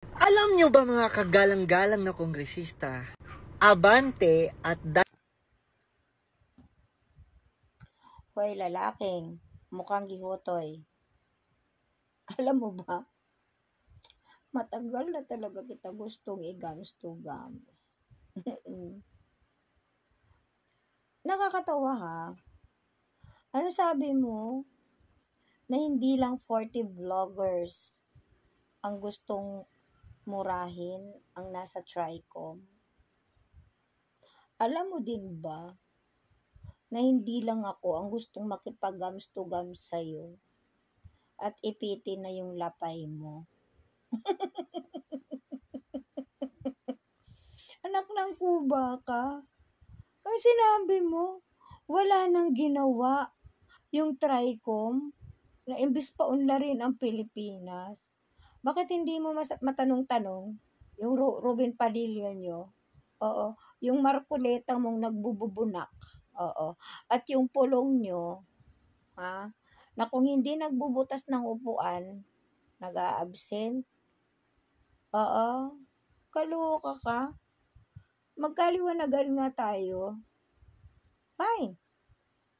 Alam nyo ba mga kagalang-galang na kongresista, Abante at Hoy, lalaking, mukhang gihotoy. Alam mo ba, matagal na talaga kita gustong i-gams to gams. Nakakatawa ha. Ano sabi mo? Na hindi lang 40 vloggers ang gustong murahin ang nasa Tricom. Alam mo din ba na hindi lang ako ang gustong makipag-gams to gams sa'yo at ipitin na yung lapay mo. Anak ng kuba ka. Ang sinabi mo, wala nang ginawa yung Tricom na imbis pa unlarin ang Pilipinas. Bakit hindi mo matanong-tanong yung Ruben Padilla nyo? Oo. Yung Marcoleta mong nagbububunak. Oo. At yung pulong nyo, ha? Na kung hindi nagbubutas ng upuan, nag-a-absent. Oo. Kaloka ka. Magkaliwanagan nga tayo. Fine.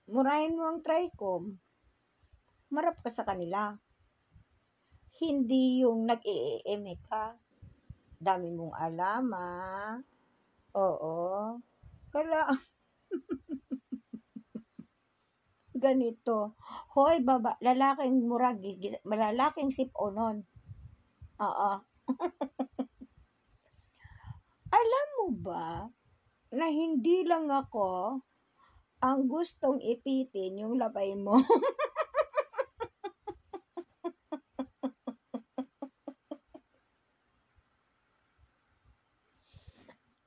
Murahin mo ang Tricom. Marap ka sa kanila. Hindi yung nag-e-eme ka. Dami mong alam, ah. Oo. Kala, ganito. Hoy, baba, lalaking murag, lalaking sip-onon. Oo. Alam mo ba na hindi lang ako ang gustong ipitin yung labay mo?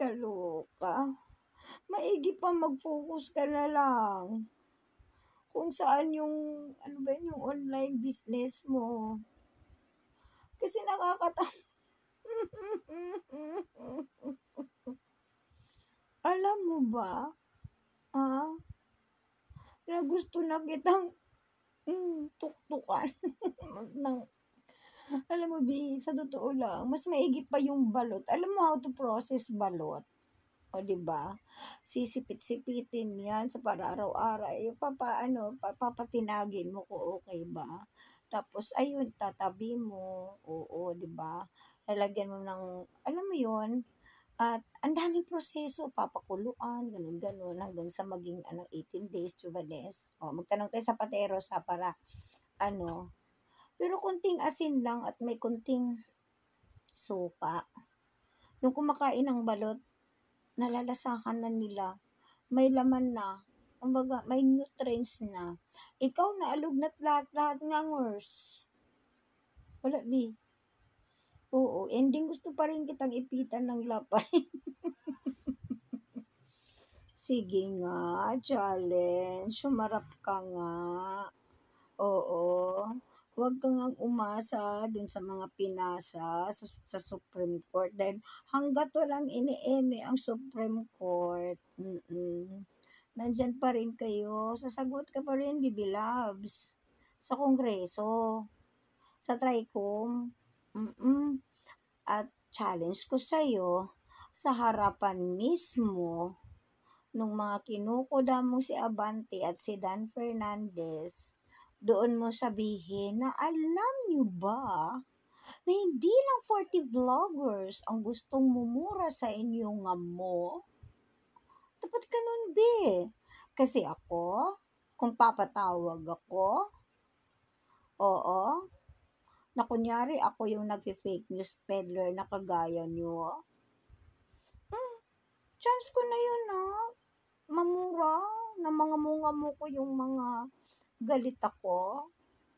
Kaloka. Maigi pa mag-focus ka na lang kung saan yung, ano ba yun, yung online business mo. Kasi Alam mo ba, na gusto na kitang tuktukan ng, alam mo, Bi, sa totoo lang, mas maigi pa yung balot. Alam mo how to process balot? O, diba? Sisipit-sipitin yan sa para araw-araw. Yung papatinagin mo ko, okay ba? Tapos, ayun, tatabi mo. Oo, diba? Lalagyan mo ng, alam mo yun, at ang daming proseso, papakuluan, ganun-ganun, hanggang sa maging 18 days, 2 days. O, magtanong tayo sa pateros para, pero kunting asin lang at may kunting suka. Yung kumakain ng balot, nalalasahan na nila, may laman na, kumbaga, may nutrients na. Ikaw na alugnat lahat-lahat nga ngers. Wala, Bi. Oo, ending gusto pa rin kitang ipitan ng lapay. Sige nga, challenge. Sumarap ka nga. Oo. Huwag kang umasa dun sa mga pinasa sa Supreme Court dahil hanggat walang ine-eme ang Supreme Court, nandyan pa rin kayo. Sasagot ka pa rin, Bibi Labs, sa Kongreso, sa Tricom. At challenge ko sa'yo, sa harapan mismo nung mga kinukuda mo si Abante at si Dan Fernandez, doon mo sabihin na alam niyo ba na hindi lang 40 vloggers ang gustong mumura sa inyong mo? Dapat ganun, Be. Kasi ako, kung papatawag ako, oo, na kunyari ako yung nag-fake news peddler na kagaya nyo, chance ko na yun, mamura, na mga munga mo ko yung mga galit ako.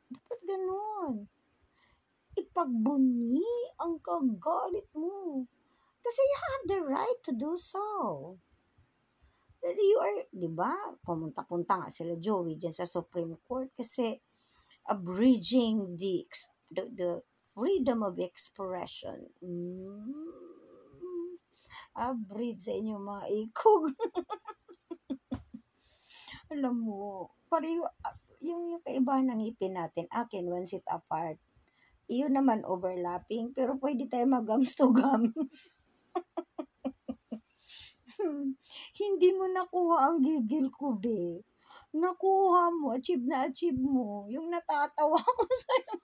Dapat ganun. Ipagbunyi ang kagalit mo. Kasi you have the right to do so. You are, di ba? Pumunta-punta nga sila Joey dyan sa Supreme Court kasi abridging the freedom of expression. Abridge sa inyo mga ikog. Alam mo, pareho, yung kaibahan ng ngipin natin, akin, 1 seat apart. Iyon naman overlapping, pero pwede tayo mag-gums to gums. Hindi mo nakuha ang gigil ko, be. Nakuha mo, achieve na achieve mo. Yung natatawa ko sa'yo.